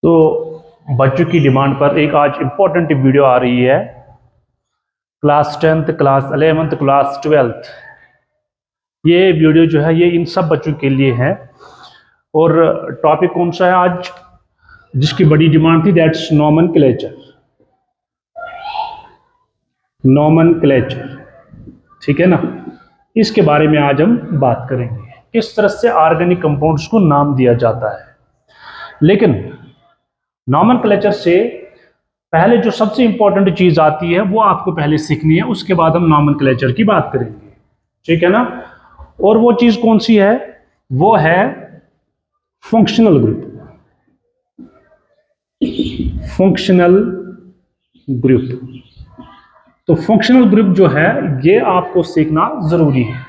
तो बच्चों की डिमांड पर एक आज इम्पोर्टेंट वीडियो आ रही है। Class 10th, class 11th, class 12th, ये वीडियो जो है ये इन सब बच्चों के लिए है। और टॉपिक कौन सा है आज जिसकी बड़ी डिमांड थी? That's nomenclature. नॉमेनक्लेचर, ठीक है ना। इसके बारे में आज हम बात करेंगे, किस तरह से ऑर्गेनिक कंपाउंड्स को नाम दिया जाता है। लेकिन नॉमेनक्लेचर से पहले जो सबसे इंपॉर्टेंट चीज आती है वो आपको पहले सीखनी है, उसके बाद हम नॉमेनक्लेचर की बात करेंगे, ठीक है ना। और वो चीज कौन सी है? वो है फंक्शनल ग्रुप। Functional group. तो फंक्शनल ग्रुप जो है ये आपको सीखना जरूरी है,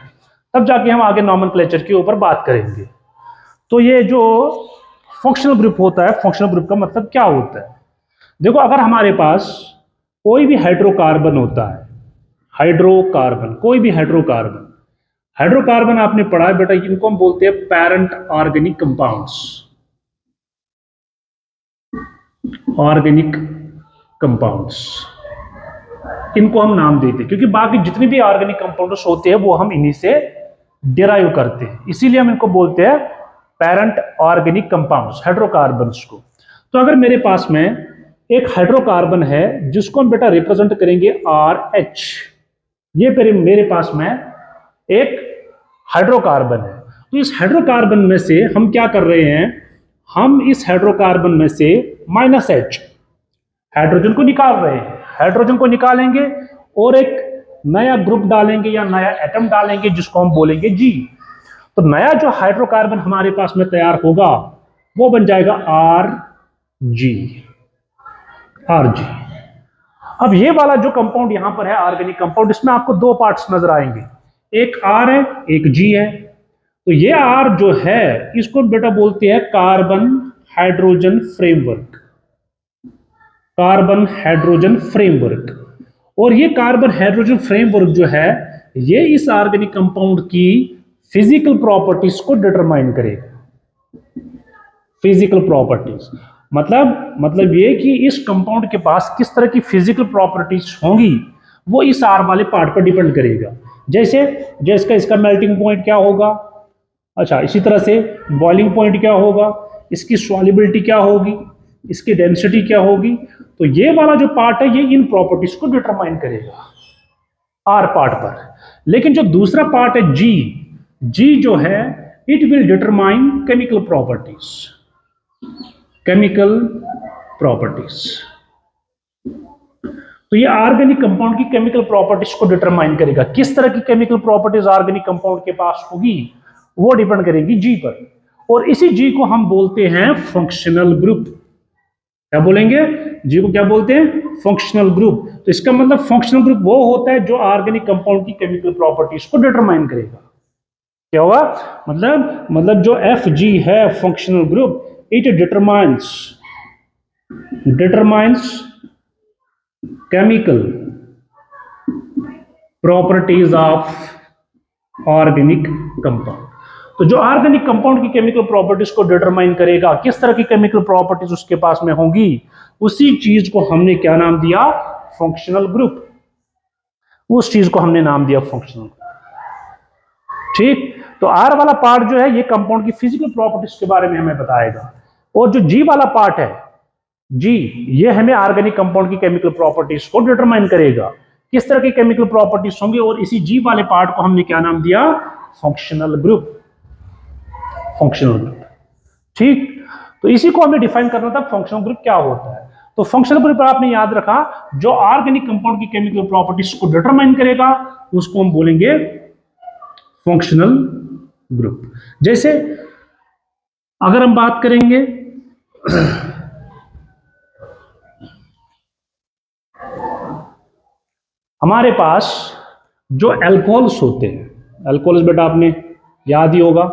तब जाके हम आगे नॉमेनक्लेचर के ऊपर बात करेंगे। तो ये जो फंक्शनल ग्रुप होता है, फंक्शनल ग्रुप का मतलब क्या होता है? देखो, अगर हमारे पास कोई भी हाइड्रोकार्बन होता है, हाइड्रोकार्बन, कोई भी हाइड्रोकार्बन, हाइड्रोकार्बन आपने पढ़ा है बेटा, इनको हम बोलते हैं parent organic compounds. Organic compounds, इनको हम नाम देते हैं क्योंकि बाकी जितने भी ऑर्गेनिक कंपाउंड्स होते हैं वो हम इन्हीं से डिराइव करते हैं, इसीलिए हम इनको बोलते हैं पैरेंट ऑर्गेनिक कंपाउंड्स, हाइड्रोकार्बन्स को। तो अगर मेरे पास में एक हाइड्रोकार्बन है जिसको हम बेटा रिप्रेजेंट करेंगे RH, ये मेरे पास में एक हाइड्रोकार्बन है। तो इस हाइड्रोकार्बन में से हम क्या कर रहे हैं? हम इस हाइड्रोकार्बन में से -H हाइड्रोजन को निकाल रहे हैं। हाइड्रोजन को निकालेंगे और एक नया ग्रुप डालेंगे या नया एटम डालेंगे जिसको हम बोलेंगे G। तो नया जो हाइड्रोकार्बन हमारे पास में तैयार होगा वो बन जाएगा RG। अब ये वाला जो कंपाउंड यहां पर है ऑर्गेनिक कंपाउंड, इसमें आपको दो पार्ट्स नजर आएंगे, एक R है एक G है। तो ये R जो है इसको बेटा बोलते हैं carbon hydrogen framework. Carbon hydrogen framework. और ये कार्बन हाइड्रोजन फ्रेमवर्क जो है ये इस ऑर्गेनिक कंपाउंड की फिजिकल प्रॉपर्टीज को डिटरमाइन करेगा। फिजिकल प्रॉपर्टीज मतलब ये कि इस कंपाउंड के पास किस तरह की फिजिकल प्रॉपर्टीज होंगी वो इस आर वाले पार्ट पर डिपेंड करेगा। जैसे इसका मेल्टिंग पॉइंट क्या होगा, अच्छा इसी तरह से बॉइलिंग पॉइंट क्या होगा, इसकी सॉल्युबिलिटी क्या होगी, इसकी डेंसिटी क्या होगी। तो ये वाला जो पार्ट है ये इन प्रॉपर्टीज को डिटरमाइन करेगा आर पार्ट पर। लेकिन जो दूसरा पार्ट है जी जो है it will determine chemical properties. Chemical properties, तो ये ऑर्गेनिक कंपाउंड की केमिकल प्रॉपर्टीज को डिटरमाइन करेगा। किस तरह की केमिकल प्रॉपर्टीज ऑर्गेनिक कंपाउंड के पास होगी वो डिपेंड करेगी जी पर। और इसी जी को हम बोलते हैं फंक्शनल ग्रुप। क्या बोलेंगे? जी को क्या बोलते हैं? Functional group. तो इसका मतलब फंक्शनल ग्रुप वो होता है जो ऑर्गेनिक कंपाउंड की केमिकल प्रॉपर्टीज को डिटरमाइन करेगा। क्या होगा? मतलब जो FG है functional group, it determines chemical properties of organic compound. तो जो ऑर्गेनिक कंपाउंड की केमिकल प्रॉपर्टीज को डिटरमाइन करेगा, किस तरह की केमिकल प्रॉपर्टीज उसके पास में होंगी, उसी चीज को हमने क्या नाम दिया? Functional group. उस चीज को हमने नाम दिया फंक्शनल ग्रुप, ठीक। तो आर वाला पार्ट जो है ये कंपाउंड की फिजिकल प्रॉपर्टीज के बारे में हमें बताएगा, और जो जी वाला पार्ट है जी ये हमें ऑर्गेनिक कंपाउंड की केमिकल प्रॉपर्टीज को डिटरमाइन करेगा, किस तरह की केमिकल प्रॉपर्टीज होंगे। और इसी जी वाले पार्ट को हमने क्या नाम दिया? Functional group. फंक्शनल ग्रुप, ठीक। तो इसी को हमें डिफाइन करना था फंक्शनल ग्रुप क्या होता है। तो फंक्शनल ग्रुप आपने याद रखा, जो ऑर्गेनिक कंपाउंड की केमिकल प्रॉपर्टीज को डिटरमाइन करेगा उसको हम बोलेंगे फंक्शनल ग्रुप। जैसे अगर हम बात करेंगे हमारे पास जो अल्कोहल्स होते हैं, अल्कोहल्स बेटा आपने याद ही होगा,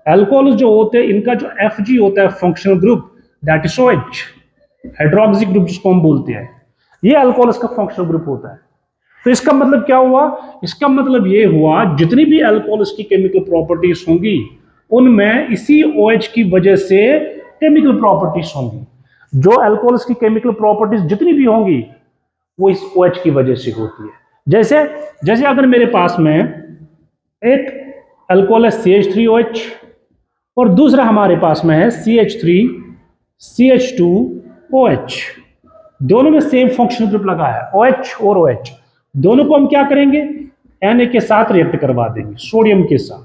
अल्कोहल्स जो होते हैं इनका जो FG होता है functional group, that is OH, hydroxy group जिसको हम बोलते हैं, ये अल्कोहल्स का फंक्शनल ग्रुप होता है। तो इसका मतलब क्या हुआ? इसका मतलब ये हुआ जितनी भी अल्कोहल्स की केमिकल प्रॉपर्टीज होंगी उनमें इसी OH की वजह से केमिकल प्रॉपर्टीज होंगी। जो अल्कोहल्स की केमिकल प्रॉपर्टीज जितनी भी होंगी वो इस OH की वजह से होती है। जैसे जैसे अगर मेरे पास में एक अल्कोहल है CH3OH और दूसरा हमारे पास में है CH3CH2OH, दोनों में सेम फंक्शनल ग्रुप लगा है OH और OH, दोनों को हम क्या करेंगे Na के साथ रिएक्ट करवा देंगे सोडियम के साथ।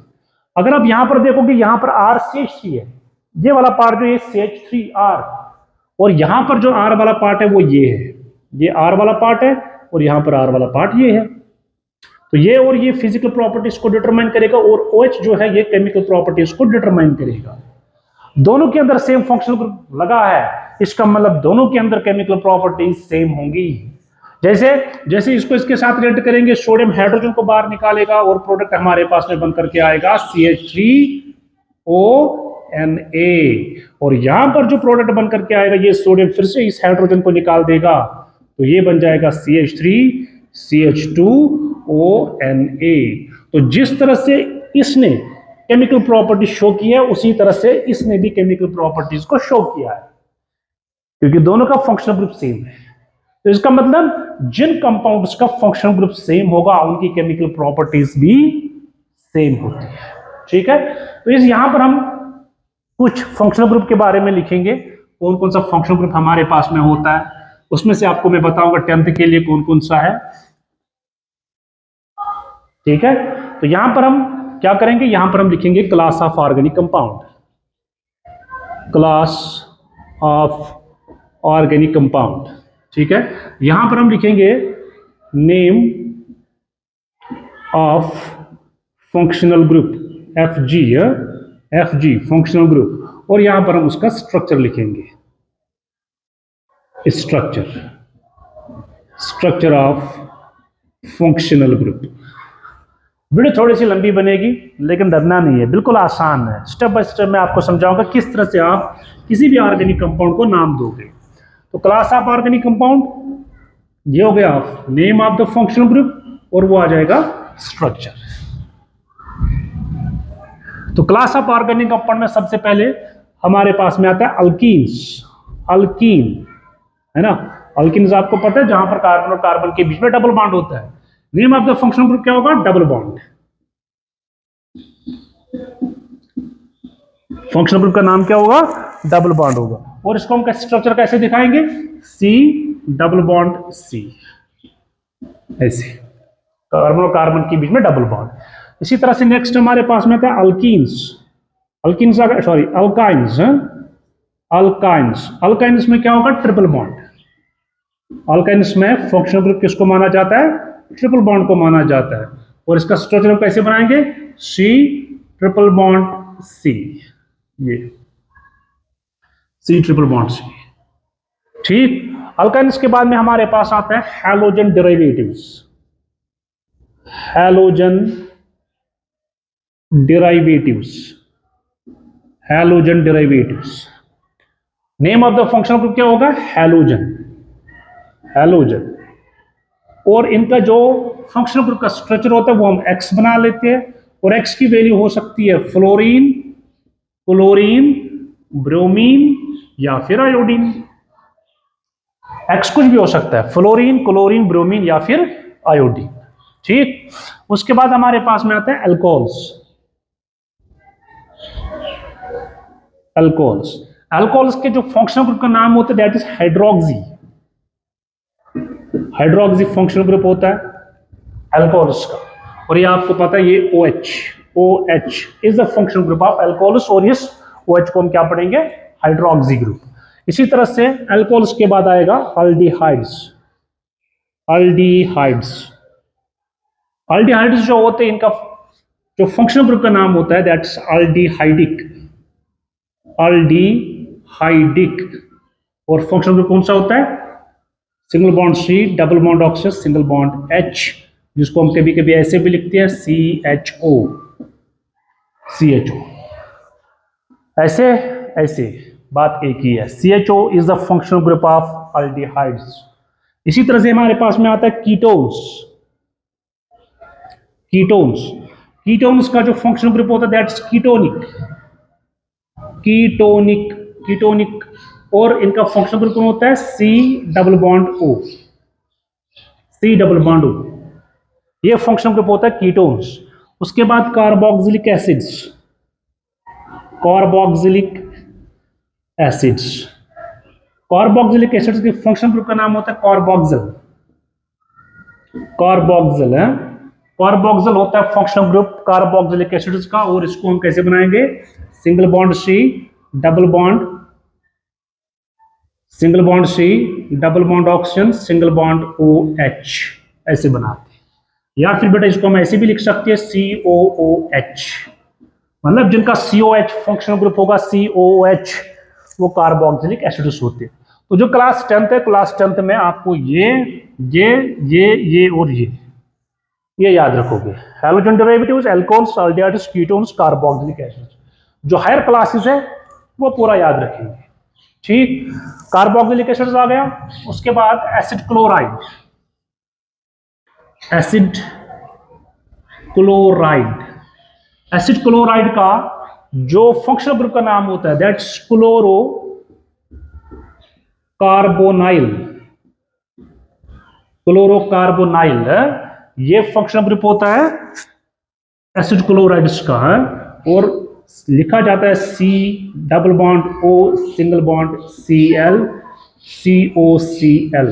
अगर आप यहां पर देखोगे यहां पर RCH3 है, ये वाला पार्ट जो है CH3R, और यहां पर जो R वाला पार्ट है वो ये है, ये R वाला पार्ट है और यहां पर R वाला पार्ट ये है। तो ये और ये फिजिकल प्रॉपर्टीज को डिटरमाइन करेगा और OH जो है ये केमिकल प्रॉपर्टीज को डिटरमाइन करेगा। दोनों के अंदर सेम फंक्शनल ग्रुप लगा है, इसका मतलब दोनों के अंदर केमिकल प्रॉपर्टीज सेम होंगी। जैसे जैसे इसको इसके साथ रिएक्ट करेंगे सोडियम हाइड्रोजन को बाहर निकालेगा और प्रोडक्ट हमारे पास में बन करके आएगा CH3ONA, और यहां पर जो प्रोडक्ट बन करके आएगा ये सोडियम फिर से इस हाइड्रोजन को निकाल देगा तो ये बन जाएगा CH3CH2ONA। तो जिस तरह से इसने केमिकल प्रॉपर्टी शो की है उसी तरह से इसने भी केमिकल प्रॉपर्टीज को शो किया है, क्योंकि दोनों का फंक्शनल ग्रुप सेम है। तो इसका मतलब जिन कंपाउंड्स का फंक्शनल ग्रुप सेम होगा उनकी केमिकल प्रॉपर्टीज भी सेम होती है। ठीक है, तो इस यहां पर हम कुछ फंक्शनल ग्रुप के बारे में लिखेंगे, कौन कौन सा फंक्शनल ग्रुप हमारे पास में होता है, उसमें से आपको मैं बताऊंगा 10th के लिए कौन कौन सा है। ठीक है, तो यहां पर हम क्या करेंगे, यहां पर हम लिखेंगे class of organic compound, class of organic compound. ठीक है, यहां पर हम लिखेंगे name of functional group FG, FG functional group, और यहां पर हम उसका स्ट्रक्चर लिखेंगे, structure of functional group. Video थोड़ी सी लंबी बनेगी लेकिन डरना नहीं है, बिल्कुल आसान है, स्टेप बाय स्टेप मैं आपको समझाऊंगा किस तरह से आप किसी भी ऑर्गेनिक कंपाउंड को नाम दोगे। तो क्लास ऑफ ऑर्गेनिक कंपाउंड ये हो गया name of the functional group और वो आ जाएगा स्ट्रक्चर। तो क्लास ऑफ ऑर्गेनिक कंपाउंड में सबसे पहले हमारे पास में आता है अल्कीन्स, अल्कीन है ना, अल्कीन्स आपको पता है जहां पर कार्बन और कार्बन के बीच में डबल बॉन्ड होता है। Name of the functional group क्या होगा, डबल बॉन्ड। फंक्शनल ग्रुप का नाम क्या होगा, डबल बॉन्ड होगा, और इसको हम स्ट्रक्चर कैसे दिखाएंगे, C डबल बॉन्ड C, ऐसे कार्बन और कार्बन के बीच में डबल बॉन्ड। इसी तरह से नेक्स्ट हमारे पास में आता है alkenes, alkenes sorry alkynes, alkynes, alkynes में क्या होगा, ट्रिपल बॉन्ड। अल्काइन्स में फंक्शनल ग्रुप किसको माना जाता है, ट्रिपल बॉन्ड को माना जाता है, और इसका स्ट्रक्चर हम कैसे बनाएंगे, C ट्रिपल बॉन्ड C, ये C ट्रिपल बॉन्ड C। ठीक, अल्काइन्स के बाद में हमारे पास आता है halogen derivatives, halogen derivatives, halogen derivatives. Name of the functional group क्या होगा, हैलोजन, हैलोजन, और इनका जो फंक्शनल ग्रुप का स्ट्रक्चर होता है वो हम X बना लेते हैं, और X की वैल्यू हो सकती है फ्लोरीन, क्लोरीन, ब्रोमीन या फिर आयोडीन। X कुछ भी हो सकता है, फ्लोरीन, क्लोरीन, ब्रोमीन या फिर आयोडीन। ठीक, उसके बाद हमारे पास में आता है अल्कोहल्स, अल्कोहल्स, अल्कोहल्स के जो फंक्शनल ग्रुप का नाम होता है that is hydroxy, hydroxy functional group होता है अल्कोहल्स का, और ये आपको पता है ये OH, OH is the functional group of alcohols, और इस OH को हम क्या पढ़ेंगे, हाइड्रोक्सी ग्रुप। इसी तरह से अल्कोहल्स के बाद आएगा अल्डिहाइड्स, अल्डिहाइड्स, अल्डिहाइड्स जो होते हैं इनका जो फंक्शनल ग्रुप का नाम होता है दैट्स अल्डिहाइडिक, अल्डिहाइडिक, और फंक्शनल ग्रुप कौन सा होता है, single bond C double bond oxygen single bond H, जिसको हम कभी कभी ऐसे भी लिखते हैं CHO, CHO, ऐसे ऐसे बात एक ही है, CHO is the functional group of aldehydes. इसी तरह से हमारे पास में आता है कीटोन्स, कीटोन्स, कीटोन्स का जो फंक्शनल ग्रुप होता है दैट्स कीटोनिक, कीटोनिक, कीटोनिक और इनका फंक्शनल ग्रुप कौन होता है? C double bond O, C double bond O, ये फंक्शनल ग्रुप होता है कीटोन्स। उसके बाद carboxylic acids, carboxylic acids, carboxylic acids के फंक्शनल ग्रुप का नाम होता है कार्बोक्सिल, कार्बोक्सिल है, कार्बोक्सिल होता है फंक्शनल ग्रुप कार्बोक्सिलिक एसिड्स का। और इसको हम कैसे बनाएंगे? Single bond C, double bond, single bond C, double bond oxygen, single bond O H, ऐसे बनाते हैं। या फिर बेटा इसको हम ऐसे भी लिख सकते हैं सी ओ ओ एच, मतलब जिनका COH फंक्शनल ग्रुप होगा COOH, वो कार्बोक्सिलिक एसिड्स होते हैं। तो जो क्लास 10th है, क्लास 10th में आपको ये और ये याद रखोगे, halogen derivatives, alcohols, aldehydes, ketones, carboxylic acids. जो हायर क्लासेस है वो पूरा याद रखेंगे, ठीक। कार्बोक्सिलिक एसिड्स आ गया। उसके बाद acid chloride, acid chloride, acid chloride का जो फंक्शनल ग्रुप का नाम होता है दैट्स क्लोरो कार्बोनाइल, क्लोरोकार्बोनाइल, ये फंक्शनल ग्रुप होता है एसिड क्लोराइड्स का है। और लिखा जाता है C double bond O, single bond Cl, COCl,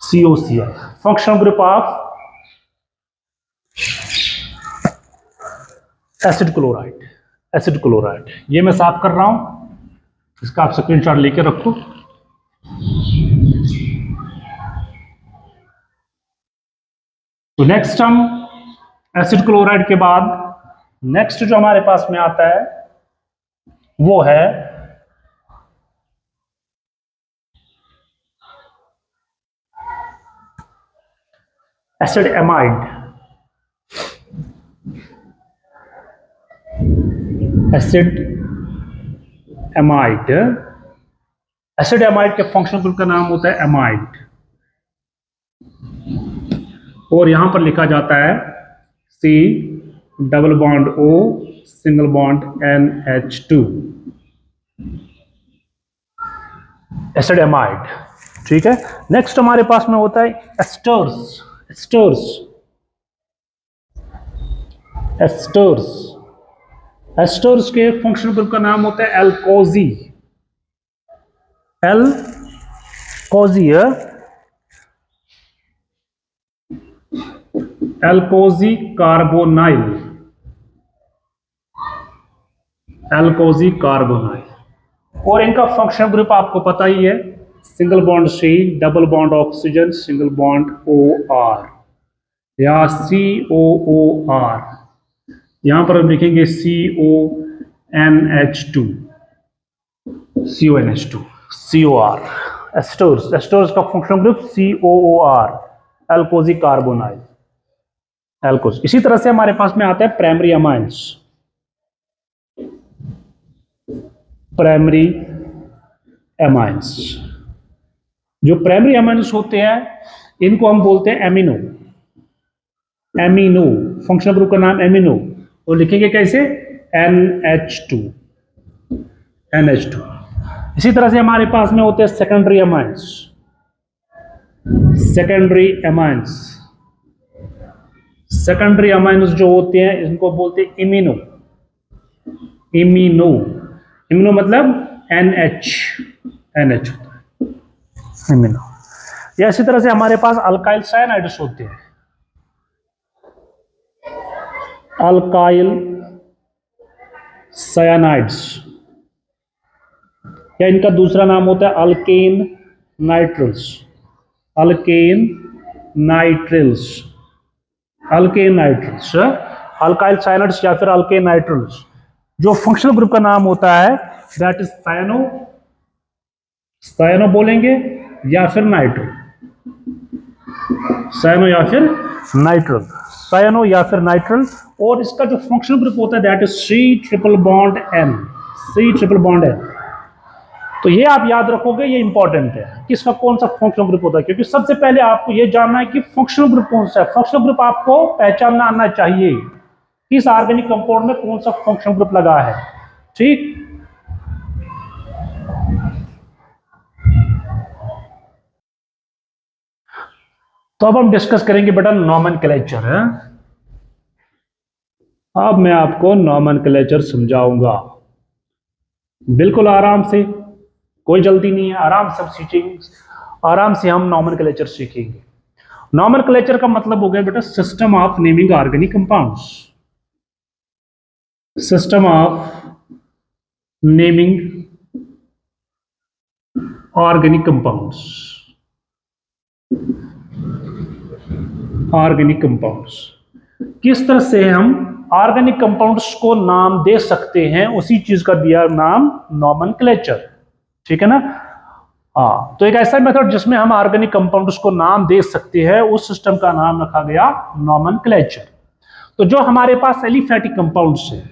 COCl, functional group of acid chloride, acid chloride. ये मैं साफ कर रहा हूं, इसका आप स्क्रीनशॉट लेके रखो। तो नेक्स्ट हम एसिड क्लोराइड के बाद नेक्स्ट जो हमारे पास में आता है वो है acid amide, acid amide, acid amide के फंक्शनल ग्रुप का नाम होता है एमाइड। और यहां पर लिखा जाता है C double bond O, single bond NH2, acid amide, ठीक है। नेक्स्ट हमारे पास में होता है एस्टर्स, एस्टर्स, एस्टर्स, एस्टर्स के फंक्शनल ग्रुप का नाम होता है एल्कोजी, एल्कोजी, एल्कोजी कार्बोनाइल, एल्कोजी कार्बोनाइल। और इनका फंक्शनल ग्रुप आपको पता ही है, single bond C, double bond oxygen, single bond OR या COOR। यहां पर हम लिखेंगे CONH2, CONH2, COR, asters, asters का फंक्शनल ग्रुप COOR, एल्कोजी कार्बोनाइल, एल्कोज। इसी तरह से हमारे पास में आता है प्राइमरी अमाइंस, प्राइमरी अमाइंस। जो प्राइमरी अमाइंस होते हैं इनको हम बोलते हैं एमिनो, एमिनो, फंक्शनल ग्रुप का नाम एमिनो। और लिखेंगे कैसे? NH2, NH2। इसी तरह से हमारे पास में होते हैं secondary amines, secondary amines, secondary amines जो होते हैं इनको बोलते हैं इमिनो, इमिनो, इमिनो मतलब NH, NH होता है इमिनो। या इसी तरह से हमारे पास अल्काइल साइनाइड्स होते हैं, अल्काइल साइनाइड्स, या इनका दूसरा नाम होता है alkane nitriles, alkane nitriles, alkane nitriles, alkyl cyanides या फिर अल्केन नाइट्रल्स। जो फंक्शनल ग्रुप का नाम होता है दैट इज साइनो, साइनो बोलेंगे या फिर नाइट्रल, साइनो या फिर नाइट्रल, साइनो या फिर नाइट्रल। और इसका जो फंक्शनल ग्रुप होता है that is C triple bond N, C triple bond N। तो ये आप याद रखोगे, ये इंपॉर्टेंट है कि इसका कौन सा फंक्शनल ग्रुप होता है, क्योंकि सबसे पहले आपको ये जानना है कि फंक्शनल ग्रुप कौन सा है। फंक्शनल ग्रुप आपको पहचानना आना चाहिए कि इस ऑर्गेनिक कंपाउंड में कौन सा फंक्शनल ग्रुप लगा है, ठीक। तो अब हम डिस्कस करेंगे बेटा नॉमेनक्लेचर है। अब मैं आपको नॉमेनक्लेचर समझाऊंगा, बिल्कुल आराम से, कोई जल्दी नहीं है, आराम से सीखेंगे, आराम से हम नॉमेनक्लेचर सीखेंगे। नॉमेनक्लेचर का मतलब हो गया बेटा system of naming organic compounds, system of naming organic compounds, organic compounds. किस तरह से हम ऑर्गेनिक कंपाउंड्स को नाम दे सकते हैं, उसी चीज का दिया नाम नॉमेनक्लेचर, ठीक है ना। हाँ, तो एक ऐसा मेथड जिसमें हम ऑर्गेनिक कंपाउंड्स को नाम दे सकते हैं, उस सिस्टम का नाम रखा गया नॉमेनक्लेचर। तो जो हमारे पास एलिफैटिक कंपाउंड्स है,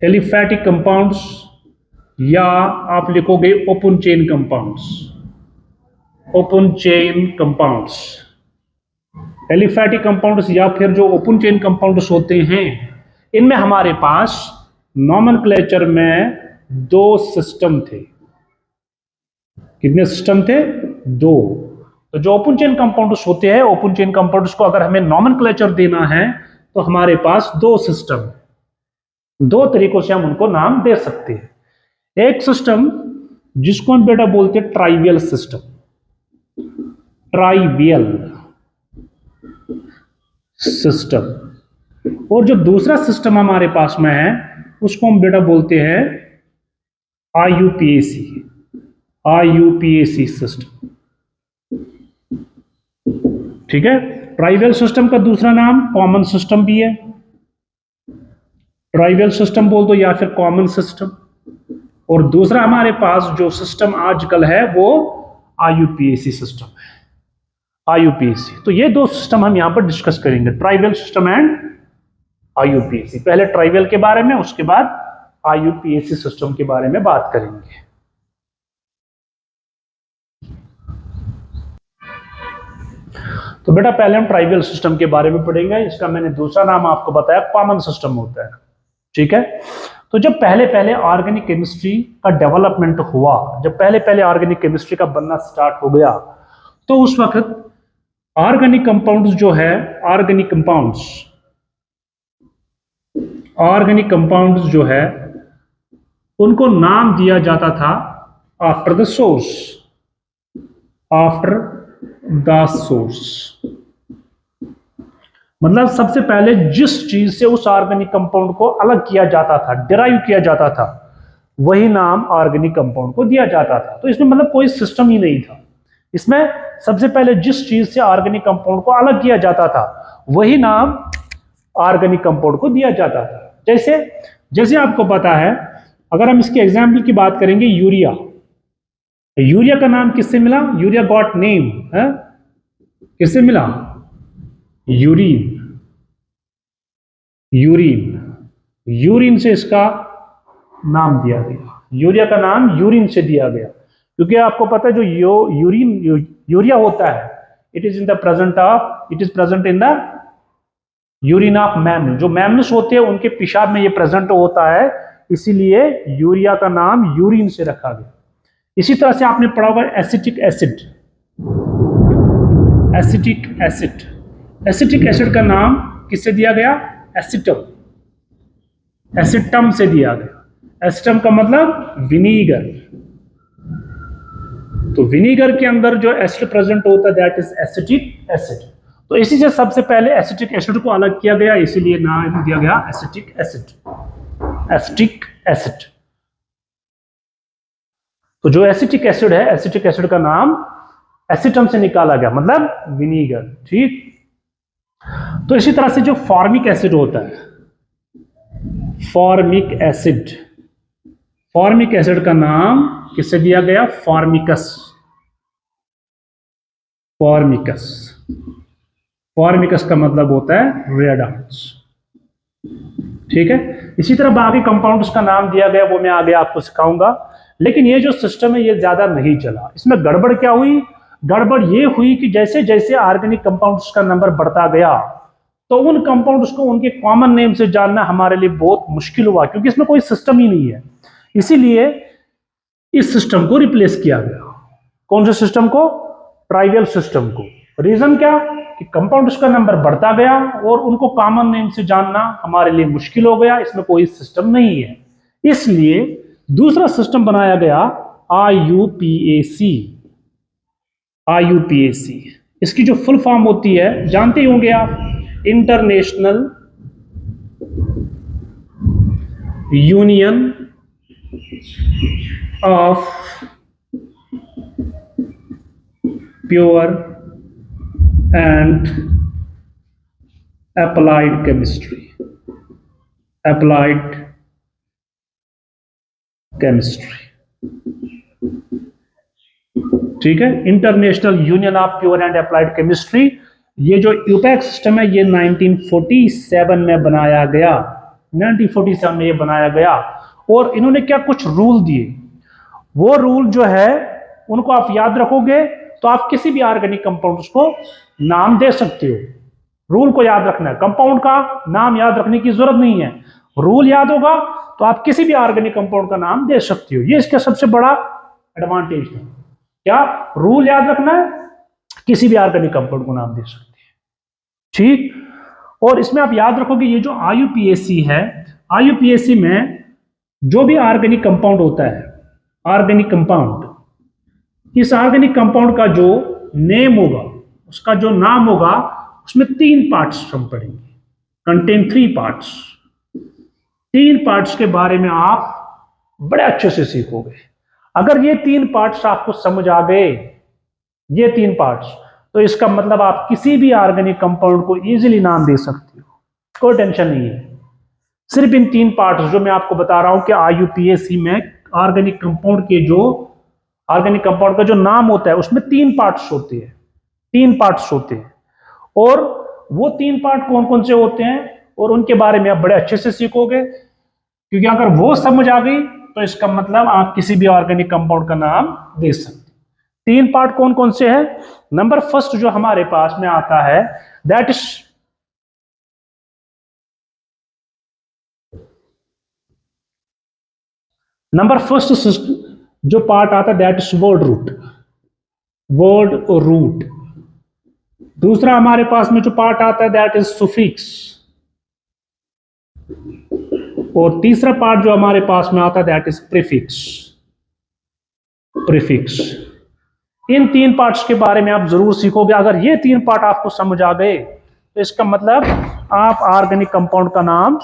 एलिफैटिक कंपाउंड्स, या आप लिखोगे open chain compounds, open chain compounds, aliphatic compounds या फिर जो ओपन चेन कंपाउंड्स होते हैं, इनमें हमारे पास नॉमेनक्लेचर में दो सिस्टम थे। कितने सिस्टम थे? दो। तो जो ओपन चेन कंपाउंड्स होते हैं, ओपन चेन कंपाउंड्स को अगर हमें नॉमेनक्लेचर देना है तो हमारे पास दो सिस्टम, दो तरीकों से हम उनको नाम दे सकते हैं। एक सिस्टम जिसको हम बेटा बोलते हैं ट्राइवियल सिस्टम, ट्राइवियल सिस्टम, और जो दूसरा सिस्टम हमारे पास में है उसको हम बेटा बोलते हैं आईयूपीएसी, आईयूपीएसी सिस्टम, ठीक है। ट्राइवियल सिस्टम का दूसरा नाम कॉमन सिस्टम भी है, ट्राइवियल सिस्टम बोल दो या फिर कॉमन सिस्टम। और दूसरा हमारे पास जो सिस्टम आजकल है वो आईयूपीएसी सिस्टम है, आईयूपीएसी। तो ये दो सिस्टम हम यहां पर डिस्कस करेंगे, ट्राइवियल सिस्टम एंड आईयूपीएसी। पहले ट्राइवियल के बारे में, उसके बाद आईयूपीएसी सिस्टम के बारे में बात करेंगे। तो बेटा पहले हम ट्राइवियल सिस्टम के बारे में पढ़ेंगे। इसका मैंने दूसरा नाम आपको बताया कॉमन सिस्टम होता है, ठीक है। तो जब पहले पहले ऑर्गेनिक केमिस्ट्री का डेवलपमेंट हुआ, जब पहले पहले ऑर्गेनिक केमिस्ट्री का बनना स्टार्ट हो गया, तो उस वक्त ऑर्गेनिक कंपाउंड्स जो है, ऑर्गेनिक कंपाउंड्स जो है उनको नाम दिया जाता था after the source, after the source. मतलब सबसे पहले जिस चीज से उस ऑर्गेनिक कंपाउंड को अलग किया जाता था, डिराइव किया जाता था, वही नाम ऑर्गेनिक कंपाउंड को दिया जाता था। तो इसमें मतलब कोई सिस्टम ही नहीं था, इसमें सबसे पहले जिस चीज से ऑर्गेनिक कंपाउंड को अलग किया जाता था वही नाम ऑर्गेनिक कंपाउंड को दिया जाता था। जैसे जैसे आपको पता है, अगर हम इसके एग्जाम्पल की बात करेंगे, यूरिया, यूरिया का नाम किससे मिला? यूरिया गॉट नेम है किससे मिला? यूरिन, यूरिन, यूरिन से इसका नाम दिया गया, यूरिया का नाम यूरिन से दिया गया। क्योंकि आपको पता है जो यूरिन यूरिया होता है, it is present in the urine of mammal. जो मैमल्स होते हैं उनके पेशाब में ये प्रेजेंट होता है, इसीलिए यूरिया का नाम यूरिन से रखा गया। इसी तरह से आपने पढ़ा होगा acetic acid, acetic acid, acetic acid का नाम किससे दिया गया? एसिटम, एसिटम से दिया गया। एसिटम का मतलब विनीगर। तो विनीगर के अंदर जो एसिड प्रेजेंट होता है दैट इज एसिटिक एसिड। तो इसी से सबसे पहले एसिटिक एसिड को अलग किया गया, इसीलिए नाम दिया गया एसिटिक एसिड, एसिटिक एसिड। तो जो एसिटिक एसिड है, एसिटिक एसिड का नाम एसिटम से निकाला गया, मतलब विनीगर, ठीक। तो इसी तरह से जो फॉर्मिक एसिड होता है, फॉर्मिक एसिड, फॉर्मिक एसिड का नाम किससे दिया गया? फॉर्मिकस, फॉर्मिकस, फॉर्मिकस का मतलब होता है रेड आर्ट्स, ठीक है। इसी तरह बाकी कंपाउंड्स का नाम दिया गया, वो मैं आगे आपको सिखाऊंगा। लेकिन ये जो सिस्टम है ये ज्यादा नहीं चला। इसमें गड़बड़ क्या हुई? गड़बड़ ये हुई कि जैसे जैसे ऑर्गेनिक कंपाउंड्स का नंबर बढ़ता गया, तो उन कंपाउंड्स को उनके कॉमन नेम से जानना हमारे लिए बहुत मुश्किल हुआ, क्योंकि इसमें कोई सिस्टम ही नहीं है। इसीलिए इस सिस्टम को रिप्लेस किया गया, कौन से सिस्टम को? ट्राइवियल सिस्टम को। रीजन क्या? कि कंपाउंड्स का नंबर बढ़ता गया और उनको कॉमन नेम से जानना हमारे लिए मुश्किल हो गया, इसमें कोई सिस्टम नहीं है, इसलिए दूसरा सिस्टम बनाया गया IUPAC। IUPAC इसकी जो फुल फॉर्म होती है जानते ही होंगे आप, international union of pure and applied chemistry. Applied chemistry, ठीक है, international union of pure and applied chemistry. ये जो यूपैक सिस्टम है ये 1947 में बनाया गया, 1947 में ये बनाया गया। और इन्होंने क्या कुछ रूल दिए, वो रूल जो है उनको आप याद रखोगे तो आप किसी भी ऑर्गेनिक कंपाउंड को नाम दे सकते हो। रूल को याद रखना है, कंपाउंड का नाम याद रखने की जरूरत नहीं है, रूल याद होगा तो आप किसी भी ऑर्गेनिक कंपाउंड का नाम दे सकते हो। ये इसका सबसे बड़ा एडवांटेज है, क्या? रूल याद रखना है, किसी भी ऑर्गेनिक कंपाउंड को नाम दे सकते हैं, ठीक। और इसमें आप याद रखोगे ये जो IUPAC है, IUPAC में जो भी ऑर्गेनिक कंपाउंड होता है, ऑर्गेनिक कंपाउंड, इस ऑर्गेनिक कंपाउंड का जो नेम होगा, उसका जो नाम होगा, उसमें 3 पार्ट्स हम पढ़ेंगे, कंटेन 3 पार्ट्स। 3 पार्ट्स के बारे में आप बड़े अच्छे से सीखोगे। अगर ये 3 पार्ट्स आपको समझ आ गए, ये 3 पार्ट्स, तो इसका मतलब आप किसी भी ऑर्गेनिक कंपाउंड को इजीली नाम दे सकते हो, कोई टेंशन नहीं है। सिर्फ इन 3 पार्ट्स जो मैं आपको बता रहा हूं कि IUPAC में ऑर्गेनिक कंपाउंड के जो ऑर्गेनिक कंपाउंड का जो नाम होता है उसमें 3 पार्ट्स होते हैं, 3 पार्ट्स होते हैं। और वो 3 पार्ट कौन कौन से होते हैं और उनके बारे में आप बड़े अच्छे से सीखोगे, क्योंकि अगर वो समझ आ गई तो इसका मतलब आप किसी भी ऑर्गेनिक कंपाउंड का नाम दे सकते। 3 पार्ट कौन कौन से हैं? नंबर फर्स्ट जो हमारे पास में आता है दैट इज नंबर फर्स्ट जो पार्ट आता है that is word root, word root. दूसरा हमारे पास में जो पार्ट आता है दैट इज सुफिक्स। और तीसरा पार्ट जो हमारे पास में आता है that is prefix, prefix. In 3 parts के बारे में आप जरूर सीखोगे। अगर ये 3 पार्ट आपको समझ आ गए तो इसका मतलब आप ऑर्गेनिक कंपाउंड का नाम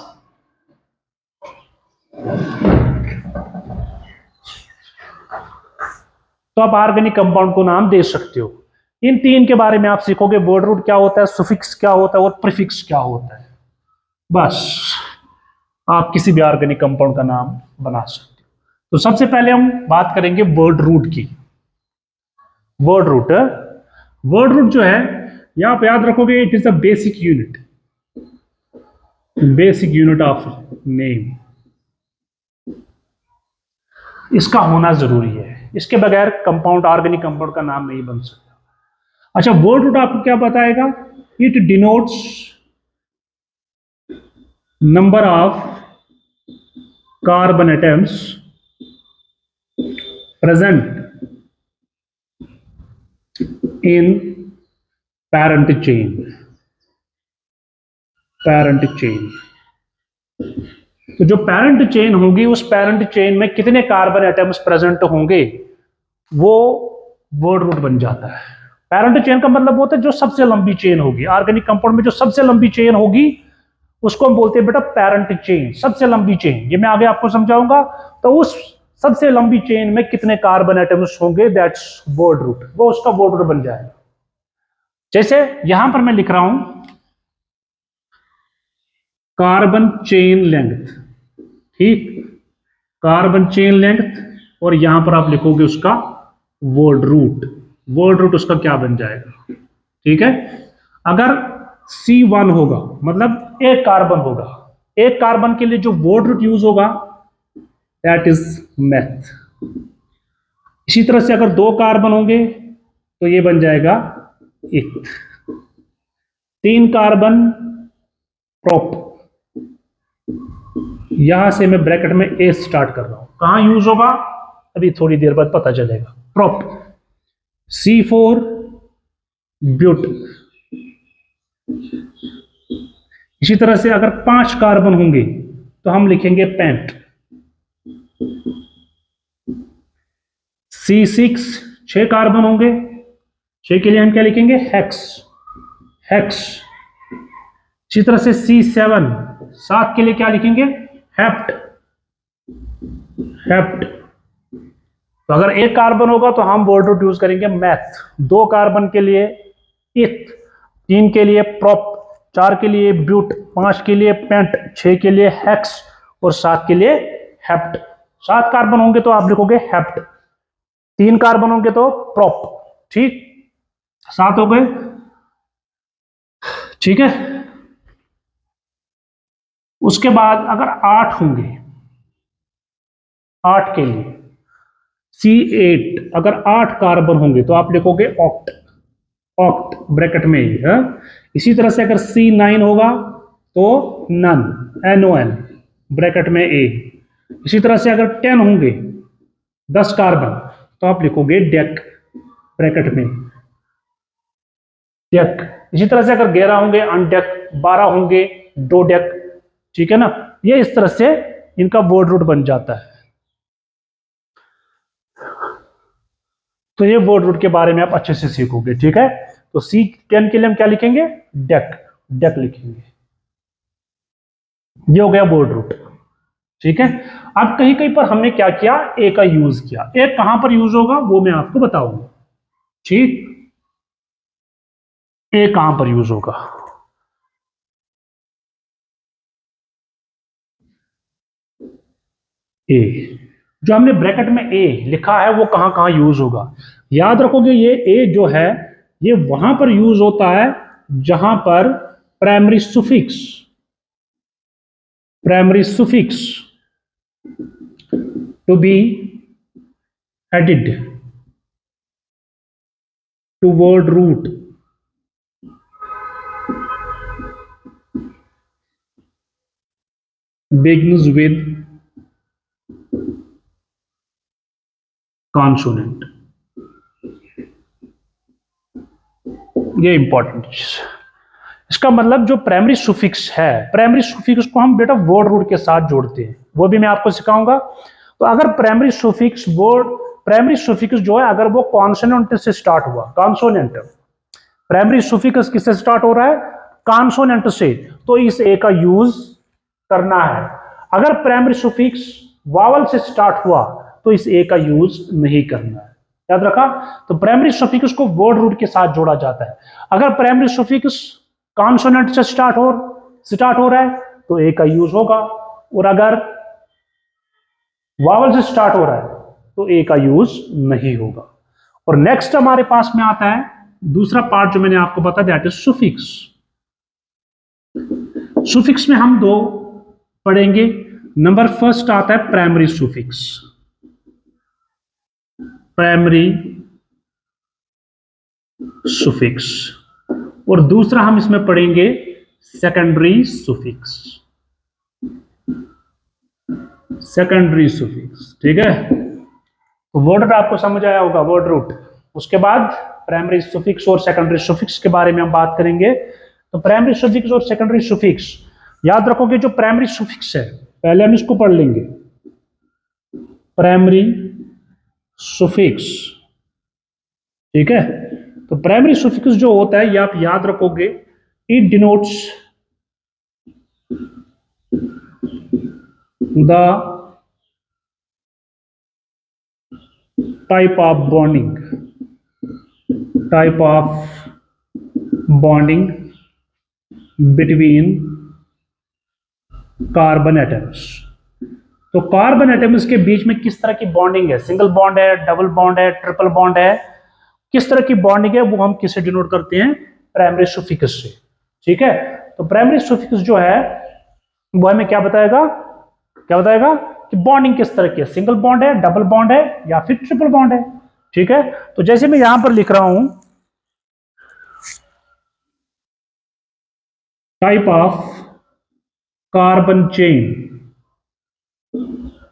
तो आप ऑर्गेनिक कंपाउंड को नाम दे सकते हो। इन 3 के बारे में आप सीखोगे, वर्ड रूट क्या होता है, सुफिक्स क्या होता है और प्रीफिक्स क्या होता है। बस आप किसी भी ऑर्गेनिक कंपाउंड का नाम बना सकते हो। तो सबसे पहले हम बात करेंगे वर्ड रूट की। वर्ड रूट, वर्ड रूट जो है यहां पे याद रखोगे it is a basic unit, basic unit of name. इसका होना जरूरी है, इसके बगैर कंपाउंड, ऑर्गेनिक कंपाउंड का नाम नहीं बन सकता। अच्छा, वर्ड रूट आपको क्या बताएगा? It denotes number of carbon atoms present in parent chain, parent chain. तो जो पैरेंट चेन होगी उस पैरेंट चेन में कितने कार्बन एटम्स प्रेजेंट होंगे वो वर्ड रूट बन जाता है। पैरेंट चेन का मतलब होता है जो सबसे लंबी चेन होगी, ऑर्गेनिक कंपाउंड में जो सबसे लंबी चेन होगी उसको हम बोलते हैं बेटा पैरेंट चेन, सबसे लंबी चेन। ये मैं आगे आपको समझाऊंगा। तो उस सबसे लंबी चेन में कितने कार्बन एटम्स होंगे दैट्स वर्ड रूट, वो उसका वर्ड रूट बन जाएगा। जैसे यहां पर मैं लिख रहा हूं कार्बन चेन लेंथ, ठीक, कार्बन चेन लेंथ, और यहां पर आप लिखोगे उसका वर्ड रूट। वर्ड रूट उसका क्या बन जाएगा? ठीक है, अगर C1 होगा मतलब एक कार्बन होगा, एक कार्बन के लिए जो वर्ड रूट यूज होगा दैट इज मेथ। इसी तरह से अगर 2 कार्बन होंगे तो ये बन जाएगा इथ, 3 कार्बन प्रोप। यहां से मैं ब्रैकेट में ए स्टार्ट कर रहा हूं, कहां यूज होगा अभी थोड़ी देर बाद पता चलेगा। Prop, C4 but. इसी तरह से अगर 5 कार्बन होंगे तो हम लिखेंगे पेंट। C6 6 कार्बन होंगे, 6 के लिए हम क्या लिखेंगे? हेक्स। हेक्स। इसी तरह से C7 7 के लिए क्या लिखेंगे? हेप्ट। हेप्ट। तो अगर 1 कार्बन होगा तो हम बोल्ड रूट यूज करेंगे मैथ। 2 कार्बन के लिए इथ, 3 के लिए प्रोप, 4 के लिए ब्यूट, 5 के लिए पेंट, 6 के लिए हेक्स और 7 के लिए हेप्ट। 7 कार्बन होंगे तो आप लिखोगे हेप्ट, 3 कार्बन होंगे तो प्रोप। ठीक, 7 हो गए। ठीक है, उसके बाद अगर 8 होंगे, 8 के लिए C8, अगर 8 कार्बन होंगे तो आप लिखोगे ऑक्ट। ऑक्ट ब्रैकेट में ही है। इसी तरह से अगर C9 होगा तो नन, NON ब्रैकेट में ए। इसी तरह से अगर 10 होंगे, 10 कार्बन, तो आप लिखोगे डेक ब्रैकेट में, डेक। इसी तरह से अगर 11 होंगे अनडेक, 12 होंगे डोडेक। ठीक है ना, ये इस तरह से इनका बोर्ड रूट बन जाता है। तो ये बोर्ड रूट के बारे में आप अच्छे से सीखोगे। ठीक है, तो C10 के लिए हम क्या लिखेंगे? डेक। डेक लिखेंगे। ये हो गया बोर्ड रूट। ठीक है, अब कहीं कहीं पर हमने क्या किया? ए का यूज किया। ए कहां पर यूज होगा वो मैं आपको बताऊंगा। ठीक, ए कहां पर यूज होगा? ए, जो हमने ब्रैकेट में ए लिखा है वो कहां कहां यूज होगा? याद रखोगे, ये ए जो है ये वहां पर यूज होता है जहां पर primary suffix, primary suffix to be added to word root begins with consonant। ये इंपॉर्टेंट चीज। इसका मतलब जो प्राइमरी सुफिक्स है, प्राइमरी सुफिक्स को हम बेटा वर्ड रूट के साथ जोड़ते हैं, वो भी मैं आपको सिखाऊंगा। तो अगर primary suffix word, primary suffix जो है अगर वो कॉन्सोनेंट से स्टार्ट हुआ, कॉन्सोनेंट, प्राइमरी सुफिक्स किससे स्टार्ट हो रहा है? कॉन्सोनेंट से, तो इस ए का यूज करना है। अगर प्राइमरी सुफिक्स वावल से स्टार्ट हुआ तो इस ए का यूज नहीं करना है। याद रखा? तो प्राइमरी सफिक्स को वर्ड रूट के साथ जोड़ा जाता है। अगर प्राइमरी सफिक्स कॉन्सोनेंट से स्टार्ट हो रहा है तो ए का यूज होगा, और अगर वावल से स्टार्ट हो रहा है तो ए का यूज नहीं होगा। और नेक्स्ट हमारे पास में आता है दूसरा पार्ट जो मैंने आपको बताया, दैट इज सुफिक्स। सुफिक्स में हम दो पढ़ेंगे। नंबर फर्स्ट आता है प्राइमरी सुफिक्स, प्राइमरी सुफिक्स, और दूसरा हम इसमें पढ़ेंगे सेकेंडरी सुफिक्स, सेकेंडरी सुफिक्स। ठीक है, तो वर्ड रूट आपको समझ आया होगा, वर्ड रूट। उसके बाद प्राइमरी सुफिक्स और सेकेंडरी सुफिक्स के बारे में हम बात करेंगे। तो प्राइमरी सुफिक्स और सेकेंडरी सुफिक्स याद रखोगे। जो प्राइमरी सुफिक्स है पहले हम इसको पढ़ लेंगे, प्राइमरी सुफिक्स। ठीक है, तो प्राइमरी सुफिक्स जो होता है ये आप याद रखोगे, it denotes the type of bonding, type of bonding between carbon atoms. तो कार्बन एटम्स के बीच में किस तरह की बॉन्डिंग है? सिंगल बॉन्ड है, डबल बॉन्ड है, ट्रिपल बॉन्ड है, किस तरह की बॉन्डिंग है वो हम किससे डिनोट करते हैं? प्राइमरी सुफिक्स से। ठीक है, तो प्राइमरी सुफिक्स जो है वो हमें क्या बताएगा? क्या बताएगा कि बॉन्डिंग किस तरह की है, सिंगल बॉन्ड है, डबल बॉन्ड है या फिर ट्रिपल बॉन्ड है। ठीक है, तो जैसे मैं यहां पर लिख रहा हूं, type of carbon chain,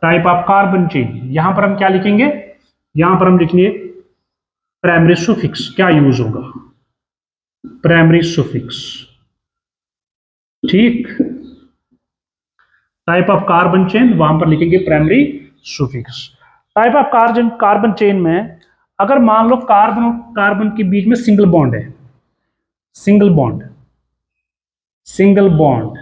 type of carbon chain, यहां पर हम क्या लिखेंगे? यहां पर हम लिखेंगे प्राइमरी सुफिक्स क्या यूज होगा? प्राइमरी सुफिक्स, ठीक। टाइप ऑफ कार्बन चेन वहां पर लिखेंगे primary suffix. Type of carbon chain में अगर मान लो कार्बन और कार्बन के बीच में सिंगल बॉन्ड है, single bond, single bond,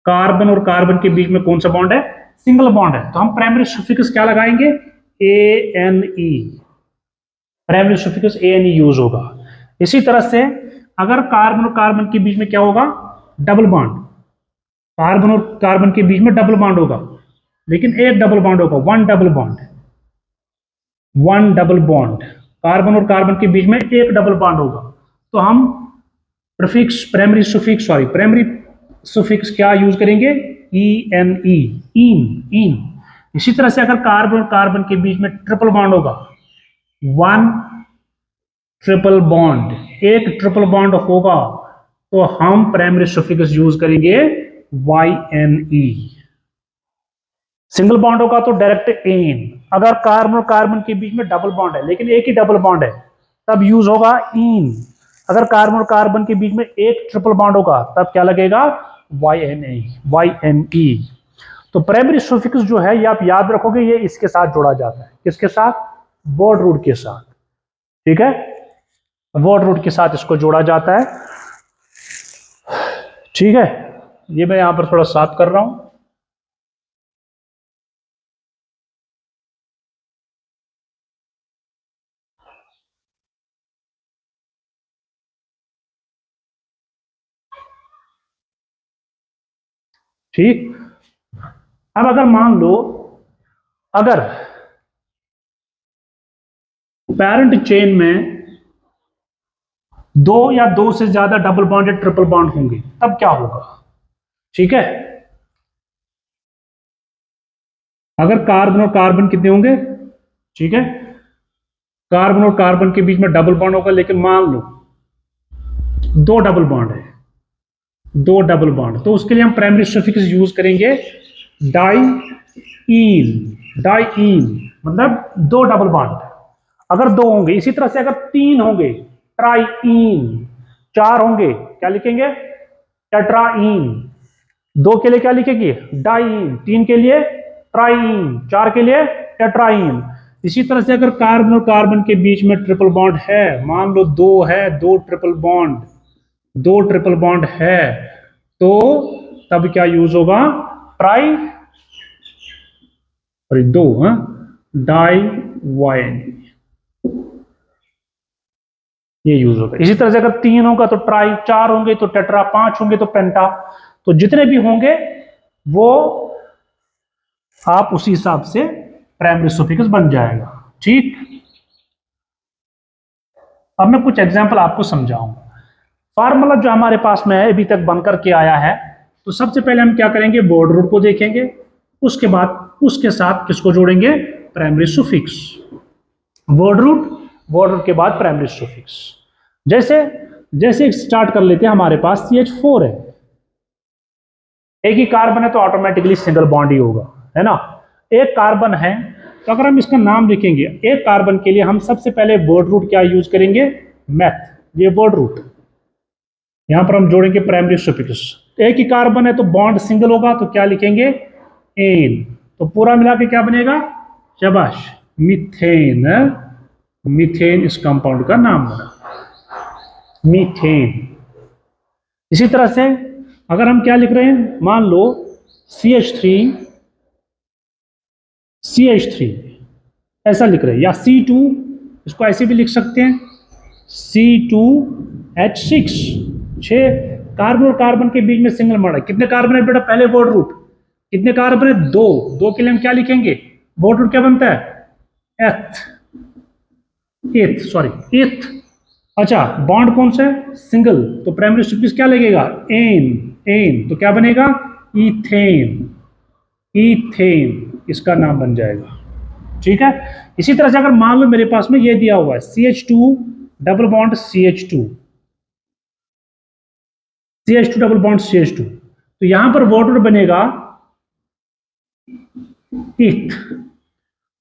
carbon और कार्बन के बीच में कौन सा बॉन्ड है? सिंगल बॉन्ड है, तो हम प्राइमरी सुफिक्स क्या लगाएंगे? A N E, primary suffix A N E use होगा। इसी तरह से अगर कार्बन और कार्बन के बीच में क्या होगा? डबल बॉन्ड, कार्बन और कार्बन के बीच में डबल बॉन्ड होगा, लेकिन एक डबल बॉन्ड होगा, one double bond, one double bond, carbon और कार्बन के बीच में एक डबल बॉन्ड होगा, तो हम prefix primary suffix sorry primary suffix क्या यूज करेंगे? ई एन ई, इन, इन। इसी तरह से अगर कार्बन और कार्बन के बीच में ट्रिपल बॉन्ड होगा, वन ट्रिपल बॉन्ड, एक ट्रिपल बॉन्ड होगा, तो हम प्राइमरी सुफिक्स यूज करेंगे Y N E. Single bond होगा तो डायरेक्ट एन। अगर कार्बन और कार्बन के बीच में डबल बॉन्ड है लेकिन एक ही डबल बॉन्ड है, तब यूज होगा इन। अगर कार्बन और कार्बन के बीच में एक ट्रिपल बॉन्ड होगा, तब क्या लगेगा? Y N A, Y N E. तो प्राइमरी सुफिक्स जो है ये आप याद रखोगे, ये इसके साथ जोड़ा जाता है, किसके साथ? वर्ड रूट के साथ, ठीक है, वर्ड रूट के साथ इसको जोड़ा जाता है, ठीक है। ये मैं यहां पर थोड़ा साफ कर रहा हूं। ठीक। अब अगर मान लो, अगर पेरेंट चेन में दो या दो से ज्यादा डबल बॉन्ड या ट्रिपल बॉन्ड होंगे, तब क्या होगा? ठीक है, अगर कार्बन और कार्बन कितने होंगे? ठीक है, कार्बन और कार्बन के बीच में डबल बॉन्ड होगा, लेकिन मान लो दो डबल बॉन्ड है, दो डबल बॉन्ड, तो उसके लिए हम प्राइमरी सफिक्स यूज करेंगे डाई ईन, डाई ईन, मतलब दो डबल बॉन्ड अगर दो होंगे। इसी तरह से अगर तीन होंगे, ट्राईन। चार होंगे, क्या लिखेंगे? टेट्राईन। दो के लिए क्या लिखेंगे? डाईन। तीन के लिए ट्राईन। चार के लिए टेट्राईन। इसी तरह से अगर कार्बन और कार्बन के बीच में ट्रिपल बॉन्ड है, मान लो दो है, दो ट्रिपल बॉन्ड, दो ट्रिपल बॉन्ड है, तो तब क्या यूज होगा? ट्राई, और दो, हाँ, डाई वाइन, ये यूज होगा। इसी तरह से अगर तीन होगा तो ट्राई, चार होंगे तो टेट्रा, पांच होंगे तो पेंटा। तो जितने भी होंगे वो आप उसी हिसाब से प्राइमरी सुफिक्स बन जाएगा, ठीक। अब मैं कुछ एग्जांपल आपको समझाऊंगा। फार्मूला जो हमारे पास में है अभी तक बनकर के आया है, तो सबसे पहले हम क्या करेंगे? बोर्ड रूट को देखेंगे, उसके बाद उसके साथ किसको जोड़ेंगे? Primary suffix. Word root, word root के बाद प्राइमरी सुफिक्स। जैसे जैसे स्टार्ट कर लेते हैं, हमारे पास CH4 है, एक ही कार्बन है तो ऑटोमेटिकली सिंगल बॉन्ड ही होगा, है ना। एक कार्बन है तो अगर हम इसका नाम लिखेंगे, एक कार्बन के लिए हम सबसे पहले वर्ड रूट क्या यूज करेंगे? मैथ, ये वर्ड रूट, यहां पर हम जोड़ेंगे प्राइमरी सुफिक्स। एक ही कार्बन है तो बॉन्ड सिंगल होगा, तो क्या लिखेंगे? एन। तो पूरा मिला के क्या बनेगा? शाबाश, मीथेन। मीथेन इस कंपाउंड का नाम बना, मीथेन। इसी तरह से अगर हम क्या लिख रहे हैं, मान लो CH3, CH3 ऐसा लिख रहे हैं, या C2, इसको ऐसे भी लिख सकते हैं, C2H6। छह कार्बन और कार्बन के बीच में सिंगल बॉन्ड है। कितने कार्बन है बेटा? पहले वर्ड रूट, कितने कार्बन है? दो। दो के लिए हम क्या लिखेंगे? वर्ड रूट क्या बनता है? एथ, एथ सॉरी एथ। अच्छा, बॉन्ड कौन सा है? सिंगल, तो प्राइमरी सुफिक्स क्या लगेगा? एन, एन, तो क्या बनेगा? इथेन, इथेन इसका नाम बन जाएगा, ठीक है। इसी तरह से अगर मान लो मेरे पास में ये दिया हुआ है CH2 double bond CH2, CH2 double bond CH2, तो यहां पर वर्ड रूट बनेगा इथ।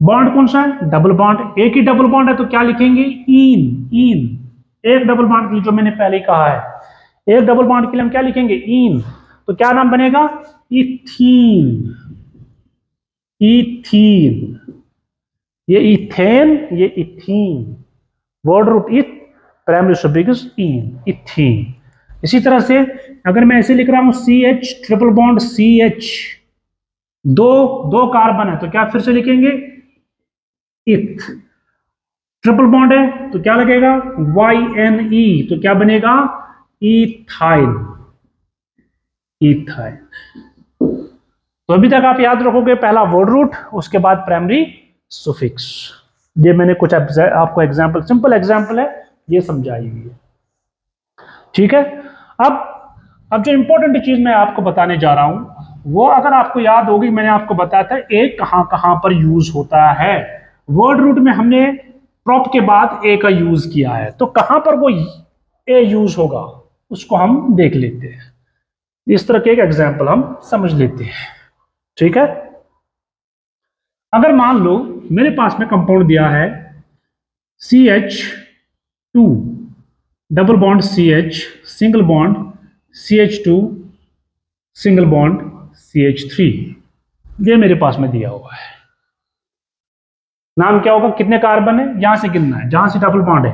बॉन्ड कौन सा है? Double bond. एक ही डबल बॉन्ड है तो क्या लिखेंगे? इन। इन एक डबल बॉन्ड के लिए, जो मैंने पहले ही कहा है, एक डबल बॉन्ड के लिए हम क्या लिखेंगे? इन। तो क्या नाम बनेगा? इथीन। इथीन। ये इथेन, ये ethene. Word root eth, primary suffix ene, ethene. इसी तरह से अगर मैं ऐसे लिख रहा हूं C H triple bond C H, दो दो कार्बन है तो क्या फिर से लिखेंगे? इथ। ट्रिपल बॉन्ड है तो क्या लगेगा? वाई एन ई, तो क्या बनेगा? इथाइल। इथाइल। तो अभी तक आप याद रखोगे, पहला वर्ड रूट, उसके बाद प्राइमरी सुफिक्स। ये मैंने कुछ आपको एग्जांपल, सिंपल एग्जांपल है, ये समझाई हुई है। ठीक है। अब जो इंपॉर्टेंट चीज मैं आपको बताने जा रहा हूं, वो अगर आपको याद होगी, मैंने आपको बताया था एक कहां कहां पर यूज होता है। वर्ड रूट में हमने प्रॉप के बाद ए का यूज किया है, तो कहां पर वो ए यूज होगा उसको हम देख लेते हैं। इस तरह के एक एग्जाम्पल हम समझ लेते हैं। ठीक है। अगर मान लो मेरे पास में कंपाउंड दिया है CH2 double bond CH, single bond CH2, single bond CH3, ये मेरे पास में दिया हुआ है। नाम क्या होगा? कितने कार्बन है यहां से गिनना है, जहां से डबल बॉन्ड है।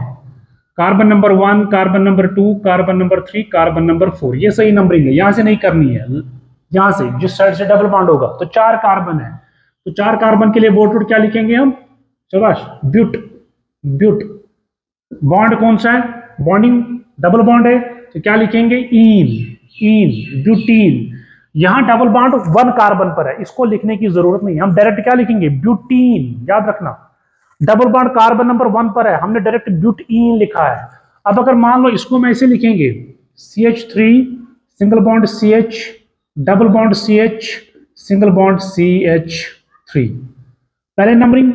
Carbon number 1, carbon number 2, carbon number 3, carbon number 4, ये सही नंबरिंग है, यहां से नहीं करनी है। यहां से जिस साइड से डबल बॉन्ड होगा, तो 4 कार्बन है, तो 4 कार्बन के लिए बोट क्या लिखेंगे हम? शाबाश, ब्यूट। ब्यूट। बॉन्ड कौन सा है? बॉन्डिंग डबल बॉन्ड है, तो क्या लिखेंगे? इन। इन, ब्यूटीन। यहां डबल बॉन्ड 1 कार्बन पर है, इसको लिखने की जरूरत नहीं, हम डायरेक्ट क्या लिखेंगे? ब्यूटीन। याद रखना, डबल बॉन्ड कार्बन नंबर 1 पर है, हमने डायरेक्ट ब्यूटीन लिखा है। अब अगर मान लो इसको मैं ऐसे लिखेंगे CH3 single bond CH, double bond CH, single bond CH3, पहले नंबरिंग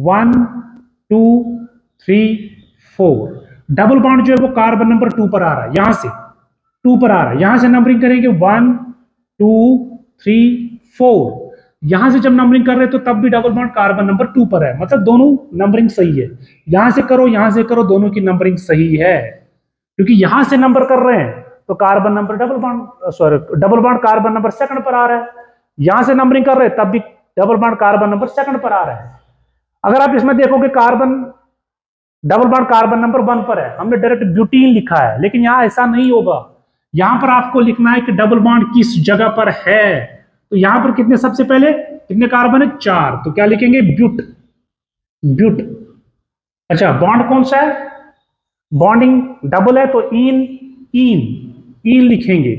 1 2 3 4। डबल बॉन्ड जो है वो कार्बन नंबर 2 पर आ रहा है, यहां से 2 पर आ रहा है, यहां से नंबरिंग करेंगे 1 2 3 4। यहां से जब नंबरिंग कर रहे हैं तो तब भी डबल बॉन्ड कार्बन नंबर 2 पर है, मतलब दोनों नंबरिंग सही है। यहां से करो यहां से करो, दोनों की नंबरिंग सही है, क्योंकि यहां से नंबर कर रहे हैं तो carbon number double bond, sorry, double bond carbon number second पर आ रहा है। यहां से नंबरिंग कर रहे हैं तब भी double bond carbon number second पर आ रहा है। अगर आप इसमें देखोगे carbon double bond carbon number 1 पर है, हमने डायरेक्ट ब्यूटीन लिखा है, लेकिन यहां ऐसा नहीं होगा। यहां पर आपको लिखना है कि डबल बॉन्ड किस जगह पर है। तो यहां पर कितने, सबसे पहले कितने कार्बन है? 4, तो क्या लिखेंगे? ब्यूट। ब्यूट। अच्छा, बॉन्ड कौन सा है? बॉन्डिंग डबल है तो इन। इन। इन लिखेंगे,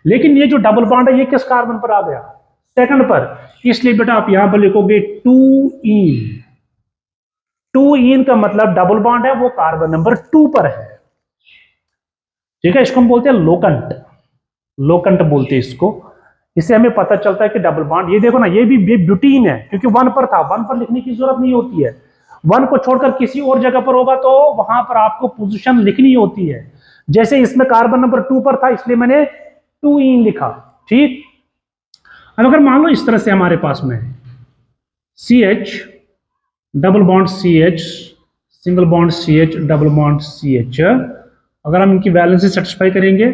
लेकिन ये जो डबल बॉन्ड है ये किस कार्बन पर आ गया? सेकंड पर, इसलिए बेटा आप यहां पर लिखोगे 2 इन। 2 इन का मतलब डबल बॉन्ड है वो कार्बन नंबर 2 पर है। ठीक है, इसको हम बोलते हैं लोकंट। लोकंट बोलते हैं इसको। इससे हमें पता चलता है कि डबल बॉन्ड, ये देखो ना, ये भी ब्यूटीन है, क्योंकि 1 पर था, 1 पर लिखने की जरूरत नहीं होती है। 1 को छोड़कर किसी और जगह पर होगा तो वहां पर आपको पोजीशन लिखनी होती है। जैसे इसमें कार्बन नंबर 2 पर था, इसलिए मैंने 2 इन लिखा। ठीक। अब अगर मान लो इस तरह से हमारे पास में CH double bond CH, single bond CH, double bond CH, अगर हम इनकी वैलेंसी सेटिस्फाई करेंगे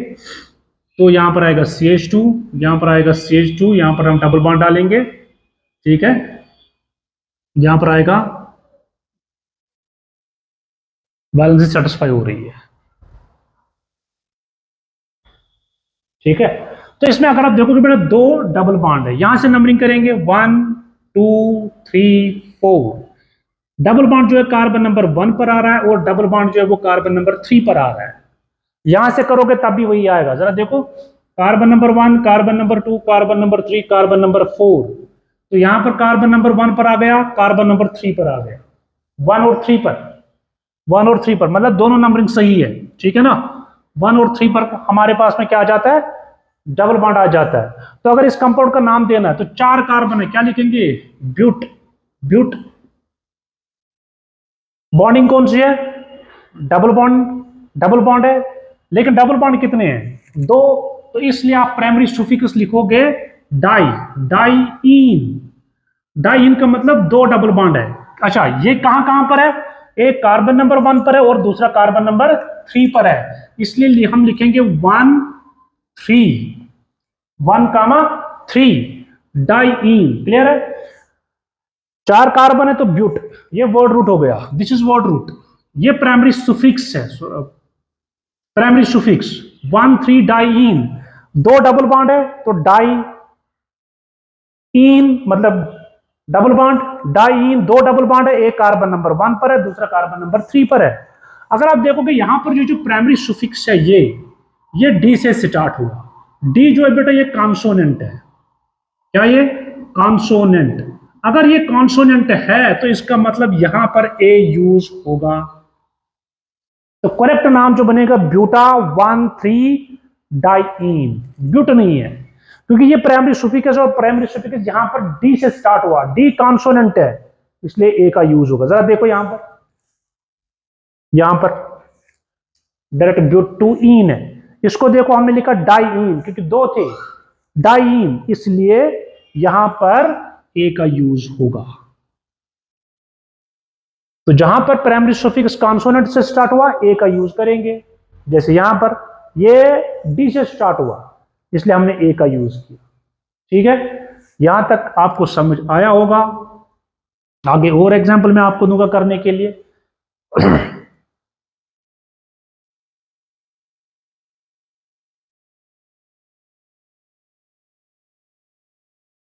तो यहां पर आएगा CH2, यहां पर आएगा CH2, यहां पर हम डबल बॉन्ड डालेंगे। ठीक है, यहां पर आएगा, वैलेंसी सेटिस्फाई हो रही है। ठीक है, तो इसमें अगर आप देखोगे बेटा 2 डबल बॉन्ड है, यहां से नंबरिंग करेंगे 1 2 3 4। डबल बॉन्ड जो है कार्बन नंबर 1 पर आ रहा है और डबल बॉन्ड जो है वो कार्बन नंबर 3 पर आ रहा है। यहां से करोगे तब भी वही आएगा, जरा देखो, carbon number 1, carbon number 2, carbon number 3, carbon number 4। तो यहां पर कार्बन नंबर 1 पर आ गया, कार्बन नंबर 3 पर आ गया, 1 और 3 पर, 1 और 3 पर, मतलब दोनों नंबरिंग सही है। ठीक है ना, 1 और 3 पर हमारे पास में क्या आ जाता है? डबल बॉन्ड आ जाता है। तो अगर इस कंपाउंड का नाम देना है तो 4 कार्बन है, क्या लिखेंगे? ब्यूट। ब्यूट। बॉन्डिंग कौन सी है? Double bond. डबल बॉन्ड है, लेकिन डबल बॉन्ड कितने हैं? 2, तो इसलिए आप प्राइमरी सुफिक्स लिखोगे डाई। डाई इन। डाइइन का मतलब दो डबल बॉन्ड है। अच्छा, ये कहां कहां पर है? एक कार्बन नंबर 1 पर है और दूसरा कार्बन नंबर 3 पर है, इसलिए हम लिखेंगे 1 3, 1,3 डाइइन। क्लियर है? 4 कार्बन है तो ब्यूट, ये वर्ड रूट हो गया, दिस इज वर्ड रूट। ये प्राइमरी सुफिक्स है, प्राइमरी सुफिक्स 1 3 डाइइन। दो डबल बॉन्ड है तो डाई इन मतलब डबल बॉन्ड, डाइइन दो डबल बॉन्ड है, एक कार्बन नंबर 1 पर है, दूसरा कार्बन नंबर 3 पर है। अगर आप देखोगे यहां पर जो प्राइमरी सुफिक्स है ये डी से स्टार्ट हुआ। डी जो है बेटा ये कॉन्सोनेंट है। क्या ये? कॉन्सोनेंट। अगर ये कॉन्सोनेंट है तो इसका मतलब यहां पर ए यूज होगा। तो करेक्ट नाम जो बनेगा ब्यूटा 1 3 डाइइन, ब्यूट नहीं है, क्योंकि ये प्राइमरी सुफिक्स और प्राइमरी सुफिक्स यहां पर डी से स्टार्ट हुआ, डी कॉन्सोनेंट है, इसलिए ए का यूज होगा। जरा देखो यहां पर डायरेक्ट ब्यूट 2 इन है, इसको देखो हमने लिखा डाइइन क्योंकि दो थे, डाइइन, इसलिए यहां पर ए का यूज होगा। तो जहां पर प्राइमरी सफिक्स कॉन्सोनेंट से स्टार्ट हुआ ए का यूज करेंगे। जैसे यहां पर ये डी से स्टार्ट हुआ इसलिए हमने ए का यूज किया। ठीक है, यहां तक आपको समझ आया होगा। आगे और एग्जांपल मैं आपको दूंगा करने के लिए।